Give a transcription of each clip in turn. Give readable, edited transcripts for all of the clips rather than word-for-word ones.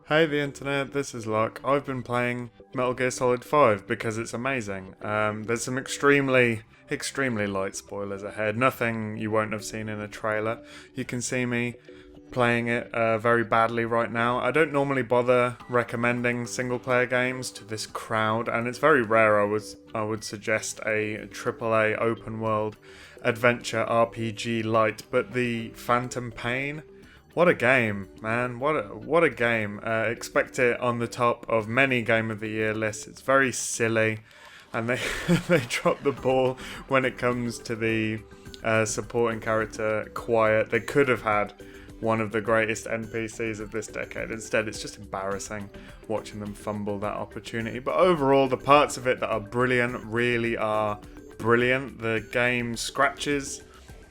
Hey the internet, this is Luck. I've been playing Metal Gear Solid 5 because it's amazing. There's some extremely light spoilers ahead, nothing you won't have seen in a trailer. You can see me playing it very badly right now. I don't normally bother recommending single player games to this crowd, and it's very rare I would suggest a AAA open world adventure RPG light, but the Phantom Pain, what a game, man. What a game. Expect it on the top of many Game of the Year lists. It's very silly, and they they drop the ball when it comes to the supporting character Quiet. They could have had one of the greatest NPCs of this decade. Instead, it's just embarrassing watching them fumble that opportunity. But overall, the parts of it that are brilliant really are brilliant. The game scratches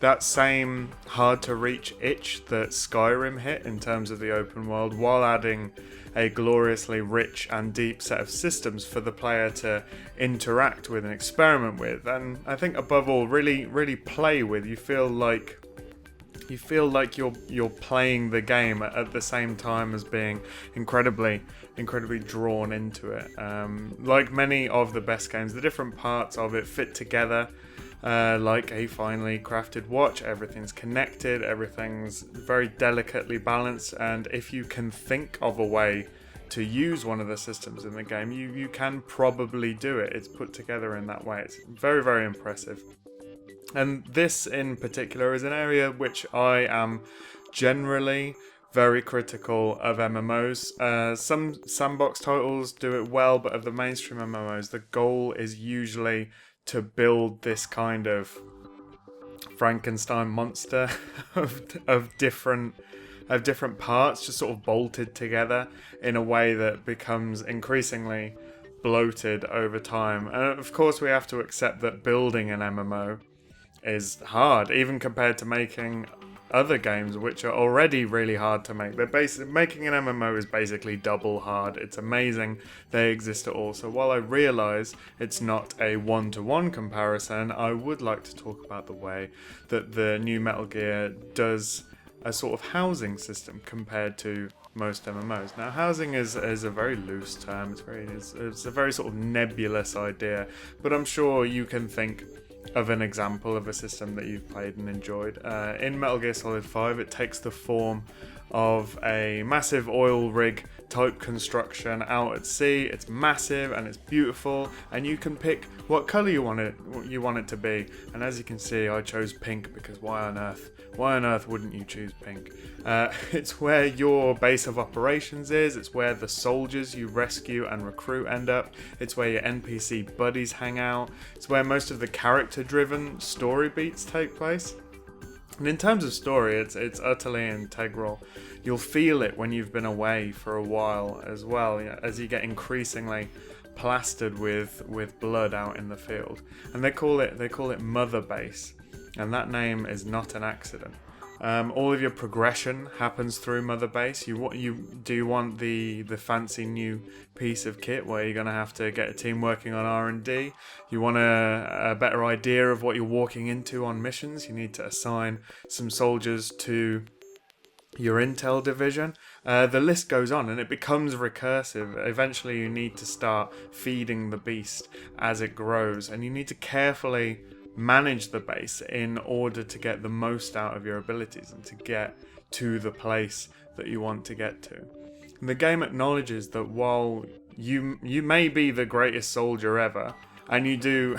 that same hard to reach itch that Skyrim hit in terms of the open world, while adding a gloriously rich and deep set of systems for the player to interact with and experiment with, and I think above all really play with. You feel like you're playing the game at the same time as being incredibly drawn into it. Like many of the best games, the different parts of it fit together like a finely crafted watch. Everything's connected, everything's very delicately balanced, and if you can think of a way to use one of the systems in the game, you can probably do it. It's put together in that way. It's very impressive. And this in particular is an area which I am generally very critical of MMOs. Some sandbox titles do it well, but of the mainstream MMOs, the goal is usually to build this kind of Frankenstein monster of different parts, just sort of bolted together in a way that becomes increasingly bloated over time. And of course, we have to accept that building an MMO is hard, even compared to making other games which are already really hard to make. Making an MMO is basically double hard. It's amazing they exist at all. So while I realise it's not a one-to-one comparison, I would like to talk about the way that the new Metal Gear does a sort of housing system compared to most MMOs. Now, housing is a very loose term. It's a very sort of nebulous idea, but I'm sure you can think of an example of a system that you've played and enjoyed. In Metal Gear Solid 5, it takes the form of a massive oil rig type construction out at sea. It's massive and it's beautiful, and you can pick what colour you want it to be. And as you can see, I chose pink because why on earth wouldn't you choose pink? It's where your base of operations is. It's where the soldiers you rescue and recruit end up. It's where your NPC buddies hang out. It's where most of the character-driven story beats take place. And in terms of story, it's utterly integral. You'll feel it when you've been away for a while as well, as you get increasingly plastered with blood out in the field. And they call it Mother Base, and that name is not an accident. All of your progression happens through Mother Base. You want the fancy new piece of kit where you're going to have to get a team working on R&D. You want a better idea of what you're walking into on missions. You need to assign some soldiers to your intel division. The list goes on and it becomes recursive. Eventually you need to start feeding the beast as it grows, and you need to carefully manage the base in order to get the most out of your abilities and to get to the place that you want to get to. And the game acknowledges that while you may be the greatest soldier ever, and you do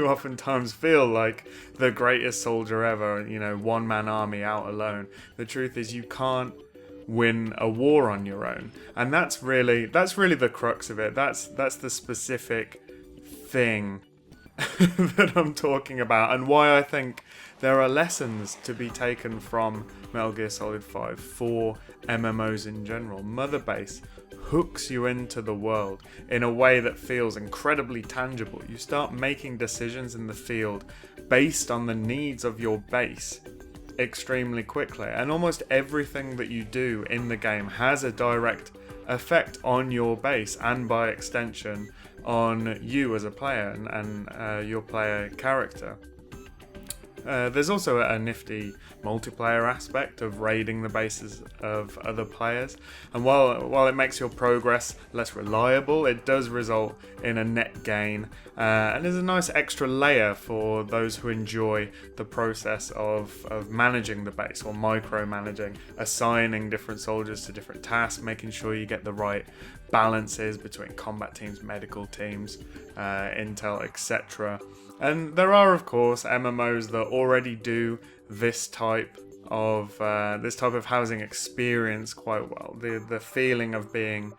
oftentimes feel like the greatest soldier ever, one-man army out alone, the truth is you can't win a war on your own. And that's really the crux of it. That's the specific thing that I'm talking about, and why I think there are lessons to be taken from Metal Gear Solid 5 for MMOs in general. Mother Base hooks you into the world in a way that feels incredibly tangible. You start making decisions in the field based on the needs of your base extremely quickly, and almost everything that you do in the game has a direct effect on your base, and by extension on you as a player and your player character. there's also a nifty multiplayer aspect of raiding the bases of other players, and while it makes your progress less reliable, it does result in a net gain, and is a nice extra layer for those who enjoy the process of managing the base, or micromanaging, assigning different soldiers to different tasks, making sure you get the right balances between combat teams, medical teams, intel, etc. And there are, of course, MMOs that already do this type of housing experience quite well. The feeling of being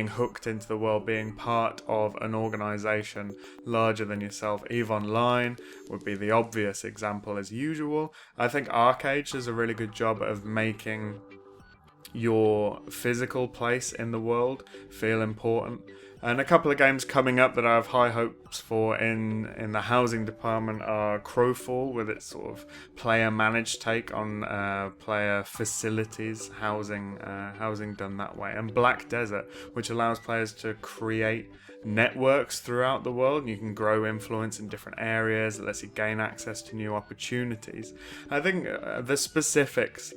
hooked into the world, being part of an organization larger than yourself. EVE Online would be the obvious example, as usual. I think Arcade does a really good job of making your physical place in the world feel important. And a couple of games coming up that I have high hopes for in the housing department are Crowfall, with its sort of player-managed take on player facilities, housing done that way, and Black Desert, which allows players to create networks throughout the world, and you can grow influence in different areas. It lets you gain access to new opportunities. I think the specifics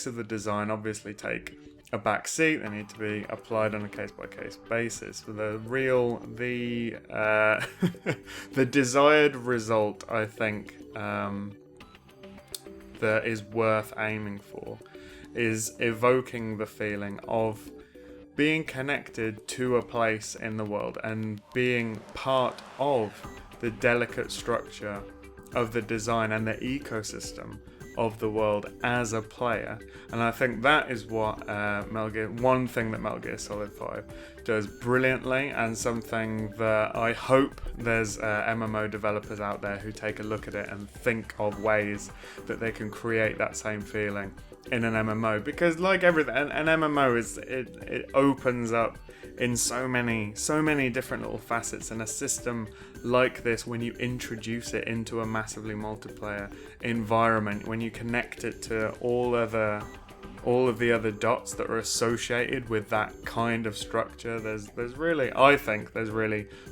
of the design obviously take a back seat. They need to be applied on a case-by-case basis. But the desired result, I think, that is worth aiming for is evoking the feeling of being connected to a place in the world and being part of the delicate structure of the design and the ecosystem of the world as a player. And I think that is what one thing that Metal Gear Solid 5 does brilliantly, and something that I hope there's MMO developers out there who take a look at it and think of ways that they can create that same feeling in an MMO. Because like everything, an MMO it opens up in so many different little facets, and a system like this, when you introduce it into a massively multiplayer environment, when you connect it to all of the other dots that are associated with that kind of structure, there's really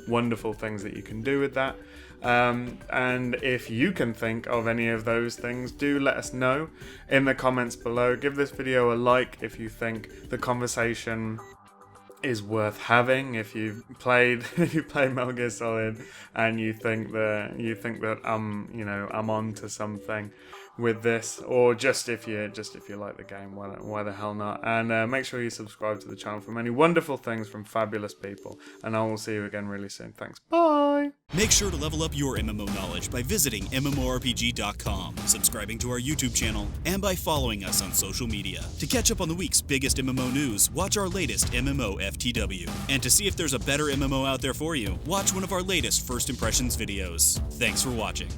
wonderful things that you can do with that. And if you can think of any of those things, do let us know in the comments below. Give this video a like if you think the conversation is worth having. If you've played Metal Gear Solid and you think that I'm onto something with this, or just if you like the game, why the hell not? And make sure you subscribe to the channel for many wonderful things from fabulous people, and I will see you again really soon. Thanks, bye! Make sure to level up your MMO knowledge by visiting MMORPG.com, subscribing to our YouTube channel, and by following us on social media. To catch up on the week's biggest MMO news, watch our latest MMO FTW. And to see if there's a better MMO out there for you, watch one of our latest First Impressions videos. Thanks for watching.